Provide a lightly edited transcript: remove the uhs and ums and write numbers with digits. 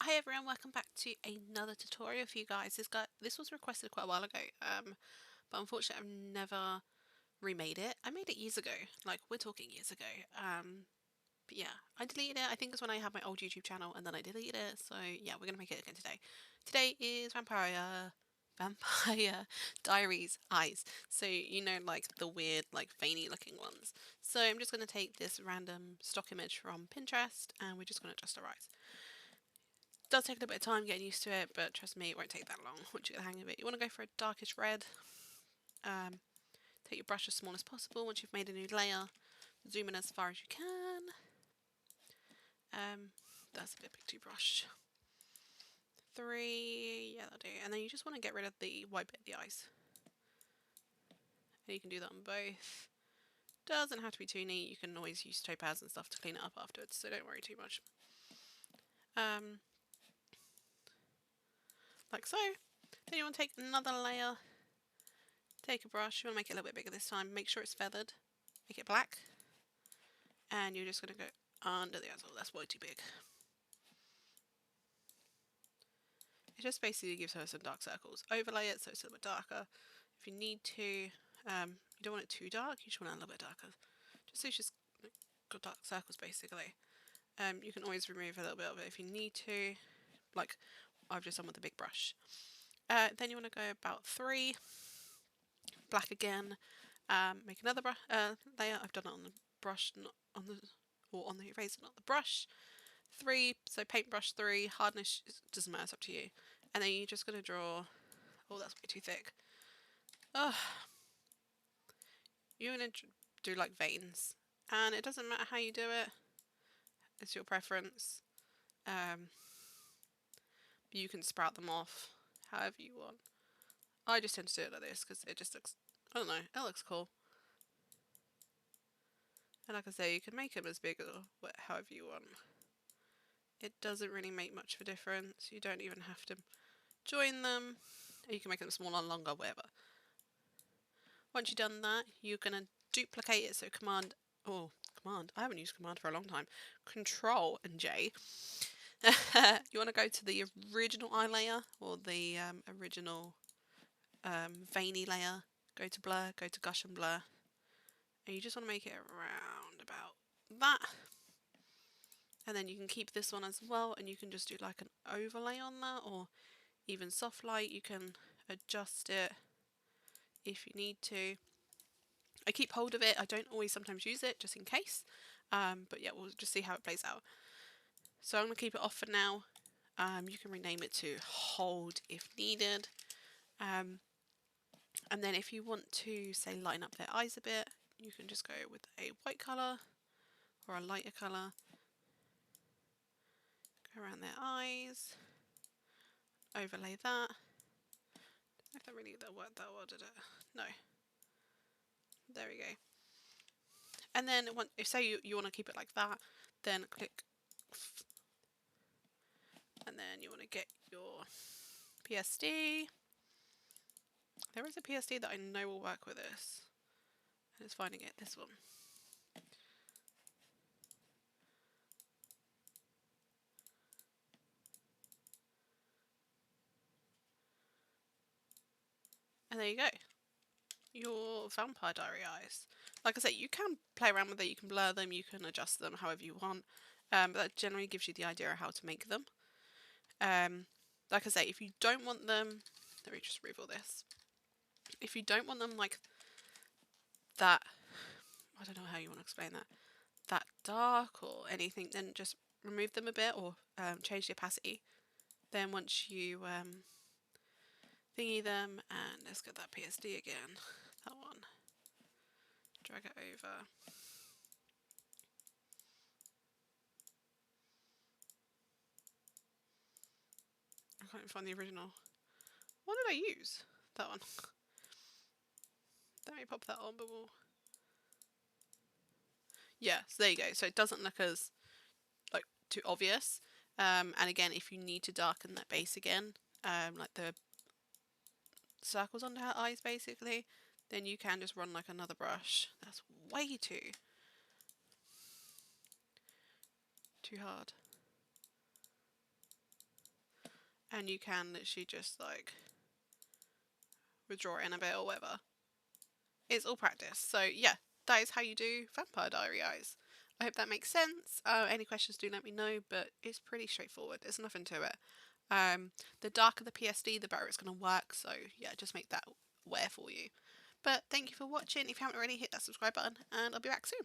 Hi everyone, welcome back to another tutorial for you guys. This was requested quite a while ago, but unfortunately I've never remade it. I made it years ago, like we're talking years ago. But yeah, I deleted it. I think it's when I had my old YouTube channel and then I deleted it. So yeah, we're gonna make it again today. Today is Vampire Diaries eyes. So like the weird, like veiny looking ones. So I'm just gonna take this random stock image from Pinterest and we're just gonna adjust our eyes. Does take a little bit of time getting used to it, but trust me, it won't take that long once you get the hang of it. You want to go for a darkish red. Take your brush as small as possible. Once you've made a new layer, zoom in as far as you can. That's a bit big to brush. 3, yeah, that'll do. And then you just want to get rid of the white bit of the eyes. And you can do that on both. Doesn't have to be too neat. You can always use topaz and stuff to clean it up afterwards, so don't worry too much. Like so. Then you want to take another layer. Take a brush, you want to make it a little bit bigger this time, make sure it's feathered, make it black, and you're just going to go under the eyes. Oh, that's way too big. It just basically gives her some dark circles. Overlay it so it's a little bit darker. If you need to, you don't want it too dark, you just want it a little bit darker. Just so she's got dark circles basically. You can always remove a little bit of it if you need to, like I've just done with the big brush. Then you want to go about 3, black again. Make another layer. I've done it on the brush, not on the, or on the eraser, not the brush. 3, so paintbrush 3, hardness doesn't matter, it's up to you. And then you're just going to draw, oh that's way too thick. You're going to do like veins. And it doesn't matter how you do it, it's your preference. You can sprout them off however you want. I just tend to do it like this because it just looks, I don't know, it looks cool. And like I say, you can make them as big or however you want. It doesn't really make much of a difference. You don't even have to join them. You can make them smaller, longer, whatever. Once you've done that, you're going to duplicate it. So command, I haven't used command for a long time. Control and J. You want to go to the original eye layer or the original veiny layer. Go to blur, go to gush and blur. And you just want to make it around about that. And then you can keep this one as well, and you can just do like an overlay on that, or even soft light. You can adjust it if you need to. I keep hold of it. I don't always sometimes use it just in case. But yeah, we'll just see how it plays out. So I'm going to keep it off for now. You can rename it to hold if needed. And then if you want to, say, lighten up their eyes a bit, you can just go with a white colour or a lighter colour. Go around their eyes. Overlay that. I don't know if that worked that well, did it? No. There we go. And then if say you want to keep it like that, then click, and then you want to get your PSD. There is a PSD that I know will work with this. And it's finding it, this one. And there you go. Your Vampire Diary eyes. Like I say, you can play around with it, you can blur them, you can adjust them however you want. But that generally gives you the idea of how to make them. Like I say, if you don't want them, let me just remove all this. If you don't want them like that, I don't know how you want to explain that dark or anything, then just remove them a bit or change the opacity. Then once you thingy them, and let's get that PSD again, that one, drag it over. I can't even find the original. What did I use? That one. Let me pop that on, but we'll... Yeah, so there you go. So it doesn't look as like too obvious. And again, if you need to darken that base again, like the circles under her eyes basically, then you can just run like another brush. That's way too hard. and you can literally just like withdraw it in a bit or whatever. It's all practice. So yeah, that is how you do Vampire Diary eyes. I hope that makes sense. Any questions, do let me know, but it's pretty straightforward. There's nothing to it. The darker the PSD, the better it's going to work. So yeah, just make that aware for you. But thank you for watching. If you haven't already, hit that subscribe button, and I'll be back soon.